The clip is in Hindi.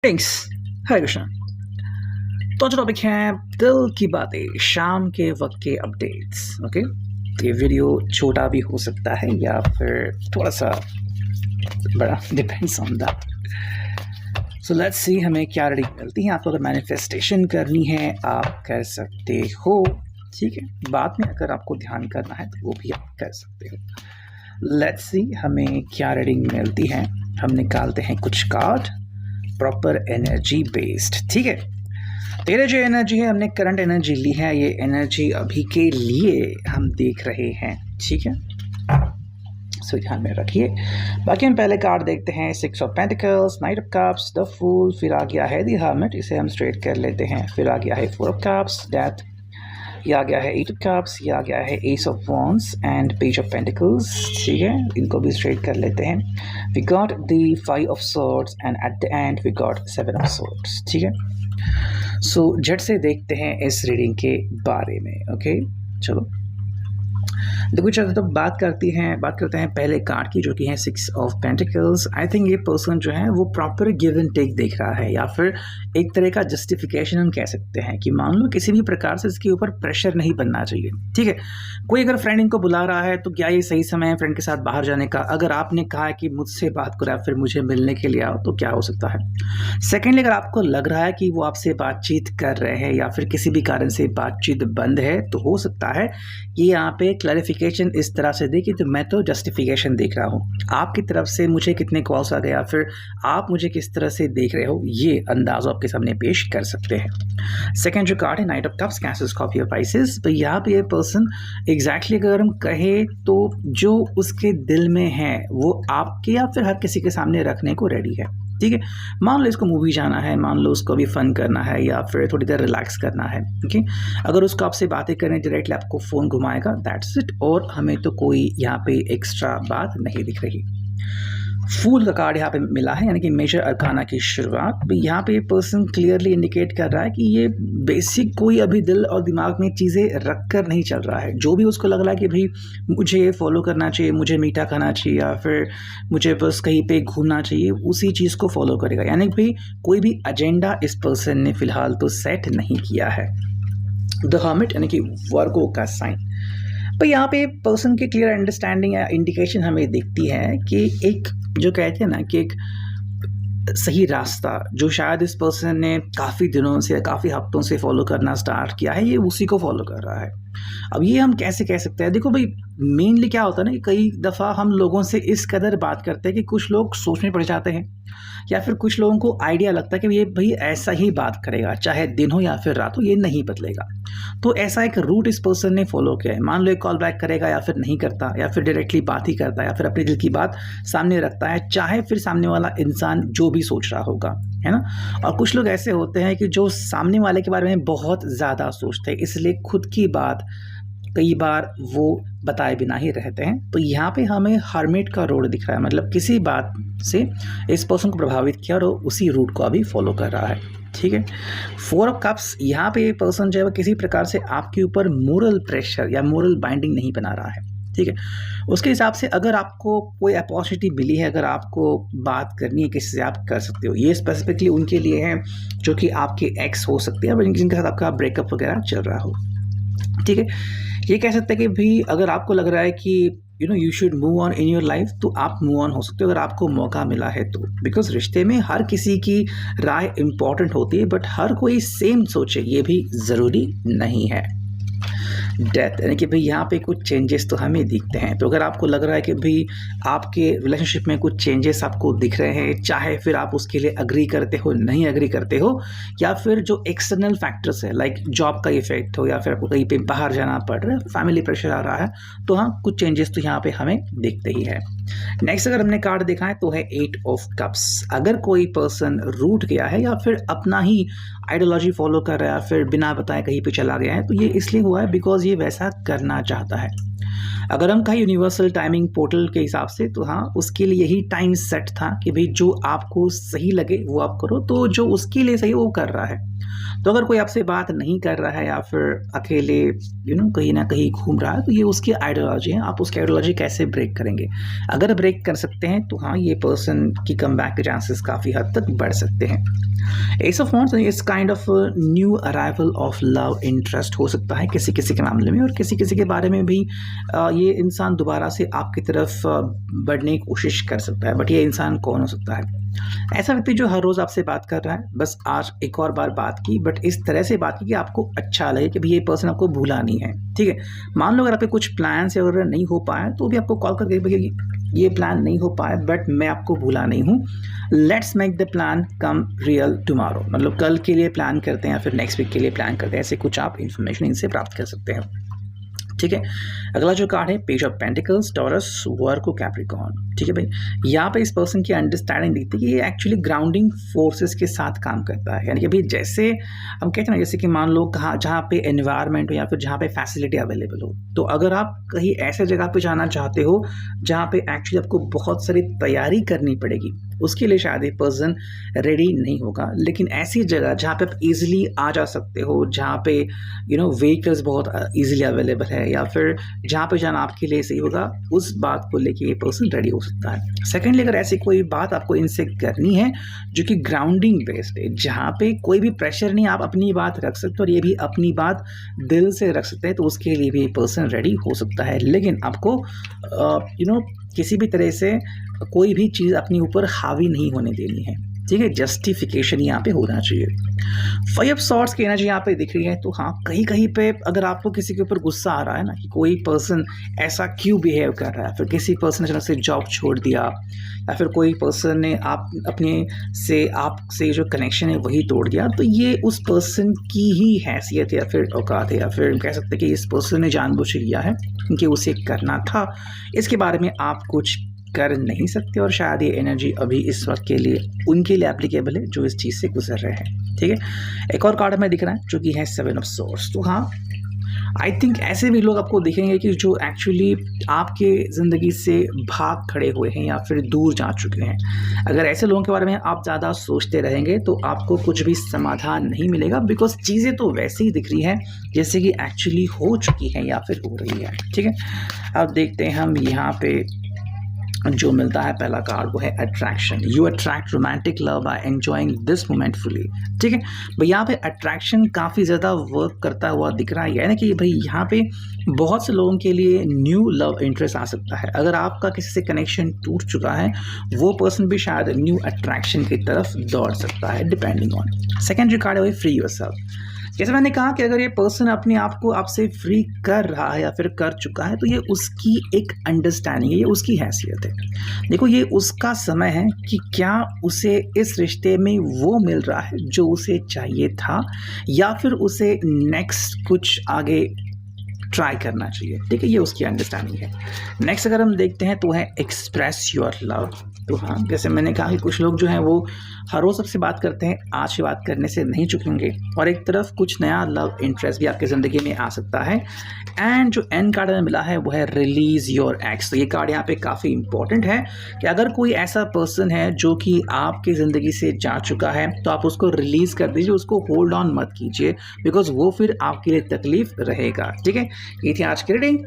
थैंक्स। हरे कृष्णा। तो आज टॉपिक है दिल की बातें, शाम के वक्त के अपडेट्स। ओके, ये वीडियो छोटा भी हो सकता है या फिर थोड़ा सा बड़ा, depends on that. So let's see हमें क्या रीडिंग मिलती है। आपको अगर मैनिफेस्टेशन करनी है आप कर सकते हो, ठीक है। बाद में अगर आपको ध्यान करना है तो वो भी आप कर सकते हो। लेट्स सी हमें क्या रीडिंग मिलती है। हम निकालते हैं कुछ कार्ड प्रॉपर एनर्जी बेस्ड, ठीक है। तेरे जो एनर्जी है, हमने करंट एनर्जी ली है, ये एनर्जी अभी के लिए हम देख रहे हैं, ठीक है। सो ध्यान में रखिए। बाकी हम पहले कार्ड देखते हैं, 6 of pentacles, knight of cups, the fool, फिर आ गया है द हर्मिट, इसे हम स्ट्रेट कर लेते हैं। फिर आ गया है 4 ऑफ कप्स, डेथ, ये आ गया है 8 ऑफ कप्स, ये आ गया है ace of wands and page of pentacles, ठीक है। इनको भी स्ट्रेट कर लेते हैं। We got the 5 of swords and at the end we got 7 of swords, ठीक है। सो झट से देखते हैं इस रीडिंग के बारे में। ओके, चलो देखो, चलो तो बात करते हैं पहले कार्ड की, जो कि है 6 ऑफ पेंटिकल्स। आई थिंक ये पर्सन जो है वो प्रॉपर गिव एंड टेक देख रहा है, या फिर एक तरह का जस्टिफिकेशन हम कह सकते हैं कि मान लो किसी भी प्रकार से इसके ऊपर प्रेशर नहीं बनना चाहिए, ठीक है। कोई अगर फ्रेंड इनको बुला रहा है तो क्या ये सही समय है फ्रेंड के साथ बाहर जाने का? अगर आपने कहा है कि मुझसे बात करो या फिर मुझे मिलने के लिए आओ, तो क्या हो सकता है। सेकेंडली, अगर आपको लग रहा है कि वो आपसे बातचीत कर रहे हैं या फिर किसी भी कारण से बातचीत बंद है, तो हो सकता है कि यहाँ पे क्लैरिफिकेशन इस तरह से दे कि तो मैं तो जस्टिफिकेशन देख रहा हूँ, आपकी तरफ से मुझे कितने कॉल्स आ गए या फिर आप मुझे किस तरह से देख रहे हो, ये अंदाज आपके सामने पेश कर सकते हैं। सेकेंड जो कार्ड है, night of cups, cancer, Scorpio, Pisces, तो यहाँ पे ये पर्सन एग्जैक्टली अगर हम कहें तो जो उसके दिल में है वो आपके या फिर हर किसी के सामने रखने को रेडी है, ठीक है। मान लो इसको मूवी जाना है, मान लो उसको भी फन करना है या फिर थोड़ी देर रिलैक्स करना है, ओके। अगर उसको आपसे बातें करने डायरेक्टली आपको फ़ोन घुमाएगा, दैट्स इट। और हमें तो कोई यहाँ पे एक्स्ट्रा बात नहीं दिख रही। फूल का कार्ड यहाँ पे मिला है, यानी कि मेजर अरकाना की शुरुआत। यहाँ पे पर्सन क्लियरली इंडिकेट कर रहा है कि ये बेसिक कोई अभी दिल और दिमाग में चीज़ें रख कर नहीं चल रहा है। जो भी उसको लग रहा है कि भाई मुझे ये फॉलो करना चाहिए, मुझे मीठा खाना चाहिए या फिर मुझे बस कहीं पे घूमना चाहिए, उसी चीज़ को फॉलो करेगा। यानी कि भाई कोई भी एजेंडा इस पर्सन ने फिलहाल तो सेट नहीं किया है। द हर्मिट यानी कि वर्गो का साइन, पर यहाँ पे पर्सन की क्लियर अंडरस्टैंडिंग या इंडिकेशन हमें दिखती है कि एक जो कहते हैं ना कि एक सही रास्ता जो शायद इस पर्सन ने काफ़ी दिनों से, काफ़ी हफ्तों से फॉलो करना स्टार्ट किया है, ये उसी को फॉलो कर रहा है। अब ये हम कैसे कह सकते हैं? देखो भाई, मेनली क्या होता है ना कि कई दफ़ा हम लोगों से इस कदर बात करते हैं कि कुछ लोग सोचने पड़ जाते हैं या फिर कुछ लोगों को आइडिया लगता है कि ये भाई ऐसा ही बात करेगा, चाहे दिन हो या फिर रात हो, ये नहीं बदलेगा। तो ऐसा एक रूट इस पर्सन ने फॉलो किया है। मान लो एक कॉल बैक करेगा या फिर नहीं करता, या फिर डायरेक्टली बात ही करता है, या फिर अपने दिल की बात सामने रखता है, चाहे फिर सामने वाला इंसान जो भी सोच रहा होगा, है ना। और कुछ लोग ऐसे होते हैं कि जो सामने वाले के बारे में बहुत ज़्यादा सोचते हैं, इसलिए खुद की बात कई बार वो बताए बिना ही रहते हैं। तो यहाँ पे हमें हर्मिट का रोड दिख रहा है, मतलब किसी बात से इस पर्सन को प्रभावित किया और उसी रूट को अभी फॉलो कर रहा है, ठीक है। 4 ऑफ कप्स, यहाँ पे ये पर्सन जो है किसी प्रकार से आपके ऊपर मोरल प्रेशर या मोरल बाइंडिंग नहीं बना रहा है, ठीक है। उसके हिसाब से अगर आपको कोई अपॉर्चुनिटी मिली है, अगर आपको बात करनी है किसी से, आप कर सकते हो। ये स्पेसिफिकली उनके लिए है जो कि आपके एक्स हो सकते हैं, जिनके साथ आपका ब्रेकअप वगैरह चल रहा हो, ठीक है। ये कह सकते हैं कि भी अगर आपको लग रहा है कि you should move on in your life, तो आप मूव ऑन हो सकते हो अगर आपको मौका मिला है तो। बिकॉज रिश्ते में हर किसी की राय इंपॉर्टेंट होती है, बट हर कोई सेम सोचे ये भी ज़रूरी नहीं है। डेथ यानी कि भाई यहाँ पे कुछ चेंजेस तो हमें दिखते हैं। तो अगर आपको लग रहा है कि भाई आपके रिलेशनशिप में कुछ चेंजेस आपको दिख रहे हैं, चाहे फिर आप उसके लिए अग्री करते हो, नहीं अग्री करते हो, या फिर जो एक्सटर्नल फैक्टर्स है लाइक जॉब का इफेक्ट हो, या फिर आपको कहीं पे बाहर जाना पड़ रहा है, फैमिली प्रेशर आ रहा है, तो हाँ कुछ चेंजेस तो यहाँ पे हमें दिखते ही है। नेक्स्ट अगर हमने कार्ड देखा है तो है 8 ऑफ कप्स। अगर कोई पर्सन रूठ गया है या फिर अपना ही आइडियोलॉजी फॉलो कर रहा है या फिर बिना बताए कहीं पे चला गया है, तो ये इसलिए हुआ है बिकॉज ये वैसा करना चाहता है। अगर हम कहें यूनिवर्सल टाइमिंग पोर्टल के हिसाब से, तो हाँ, उसके लिए यही टाइम सेट था कि भाई जो आपको सही लगे वो आप करो, तो जो उसके लिए सही वो कर रहा है। तो अगर कोई आपसे बात नहीं कर रहा है या फिर अकेले कहीं ना कहीं घूम रहा है, तो ये उसकी आइडियोलॉजी है। आप उसकी आइडियोलॉजी कैसे ब्रेक करेंगे? अगर ब्रेक कर सकते हैं तो हाँ, ये पर्सन की कम बैक के चांसेस काफ़ी हद तक बढ़ सकते हैं। एस ऑफ वांड्स इस kind of new arrival of love interest हो सकता है किसी किसी के मामले में, और किसी किसी के बारे में भी ये इंसान दोबारा से आपकी तरफ बढ़ने की कोशिश कर सकता है। बट ये इंसान कौन हो सकता है? ऐसा व्यक्ति जो हर रोज़ आपसे बात कर रहा है, बस आज एक और बार बात की, बट इस तरह से बात की कि आपको अच्छा लगे कि भाई ये पर्सन आपको भूला नहीं है। ठीक है, मान लो अगर आपके कुछ प्लान्स अगर नहीं हो पाए तो भी आपको कॉल करके भाई ये प्लान नहीं हो पाया, बट मैं आपको भूला नहीं हूँ, let's make the plan come real tomorrow. मतलब कल के लिए प्लान करते हैं या फिर नेक्स्ट वीक के लिए प्लान करते हैं। ऐसे कुछ आप इन्फॉर्मेशन इनसे प्राप्त कर सकते हैं। ठीक है, अगला जो कार्ड है page of pentacles, taurus, Virgo, Capricorn. ठीक है भाई, यहाँ पे इस पर्सन की अंडरस्टैंडिंग दिखती है कि ये एक्चुअली ग्राउंडिंग फोर्सेस के साथ काम करता है। यानी कि भाई जैसे हम कहते हैं ना, जैसे कि मान लो कहाँ जहाँ पे एनवायरनमेंट हो या फिर जहाँ पे फैसिलिटी अवेलेबल हो, तो अगर आप कहीं ऐसे जगह पे जाना चाहते हो जहाँ पे एक्चुअली आपको बहुत सारी तैयारी करनी पड़ेगी, उसके लिए शायद ये पर्सन रेडी नहीं होगा। लेकिन ऐसी जगह जहाँ पे आप इजीली आ जा सकते हो, जहाँ पे व्हीकल्स बहुत इजीली अवेलेबल है, या फिर जहाँ पे जाना आपके लिए सही होगा, उस बात को लेके ये पर्सन रेडी हो सकता है। सेकेंडली, अगर ऐसी कोई बात आपको इनसे करनी है जो कि ग्राउंडिंग बेस्ड है, जहाँ पे कोई भी प्रेशर नहीं, आप अपनी बात रख सकते हो और ये भी अपनी बात दिल से रख सकते हैं, तो उसके लिए भी ये पर्सन रेडी हो सकता है। लेकिन आपको किसी भी तरह से कोई भी चीज़ अपने ऊपर हावी नहीं होने देनी है। ठीक है, जस्टिफिकेशन यहाँ पे होना चाहिए। 5 ऑफ सॉर्ड्स की एनर्जी यहाँ पे दिख रही है, तो हाँ, कहीं कहीं पे अगर आपको किसी के ऊपर गुस्सा आ रहा है ना कि कोई पर्सन ऐसा क्यों बिहेव कर रहा है, फिर किसी पर्सन ने से जॉब छोड़ दिया, या फिर कोई पर्सन ने आपसे जो कनेक्शन है वही तोड़ दिया, तो ये उस पर्सन की ही हैसियत या फिर औकात है, या फिर कह सकते हैं कि इस पर्सन ने जानबूझ के किया है क्योंकि उसे करना था। इसके बारे में आप कुछ कर नहीं सकते, और शायद ये एनर्जी अभी इस वक्त के लिए उनके लिए एप्लीकेबल है जो इस चीज़ से गुजर रहे हैं। ठीक है, एक और कार्ड हमें दिख रहा है जो कि है 7 ऑफ सोर्स। तो हाँ, आई थिंक ऐसे भी लोग आपको दिखेंगे कि जो एक्चुअली आपके ज़िंदगी से भाग खड़े हुए हैं या फिर दूर जा चुके हैं। अगर ऐसे लोगों के बारे में आप ज़्यादा सोचते रहेंगे तो आपको कुछ भी समाधान नहीं मिलेगा, बिकॉज चीज़ें तो वैसे ही दिख रही हैं जैसे कि एक्चुअली हो चुकी हैं या फिर हो रही है। ठीक है, अब देखते हैं हम यहाँ पे जो मिलता है पहला कार्ड, वो है attraction. You attract romantic love by enjoying this moment fully. ठीक है भाई, यहाँ पे अट्रैक्शन काफ़ी ज़्यादा वर्क करता हुआ दिख रहा है। यानी कि भाई यहाँ पे बहुत से लोगों के लिए न्यू लव इंटरेस्ट आ सकता है। अगर आपका किसी से कनेक्शन टूट चुका है, वो पर्सन भी शायद न्यू अट्रैक्शन की तरफ दौड़ सकता है, डिपेंडिंग ऑन। सेकेंड जो कार्ड है वो फ्री योरसेल्फ। जैसे मैंने कहा कि अगर ये पर्सन अपने आप को आपसे फ्री कर रहा है या फिर कर चुका है, तो ये उसकी एक अंडरस्टैंडिंग है, ये उसकी हैसियत है। देखो, ये उसका समय है कि क्या उसे इस रिश्ते में वो मिल रहा है जो उसे चाहिए था, या फिर उसे नेक्स्ट कुछ आगे ट्राई करना चाहिए। ठीक है, ये उसकी अंडरस्टैंडिंग है। नेक्स्ट अगर हम देखते हैं तो है एक्सप्रेस योर लव। तो हाँ, जैसे मैंने कहा कि कुछ लोग जो हैं वो हर रोज़ सबसे बात करते हैं, आज से बात करने से नहीं चुकेंगे, और एक तरफ कुछ नया लव इंटरेस्ट भी आपकी ज़िंदगी में आ सकता है। एंड जो एंड कार्ड में मिला है वो है रिलीज़ योर एक्स। तो ये कार्ड यहाँ पे काफ़ी इंपॉर्टेंट है कि अगर कोई ऐसा पर्सन है जो कि आपकी ज़िंदगी से जा चुका है, तो आप उसको रिलीज़ कर दीजिए, उसको होल्ड ऑन मत कीजिए, बिकॉज वो फिर आपके लिए तकलीफ रहेगा। ठीक है, ये थी आज की रीडिंग।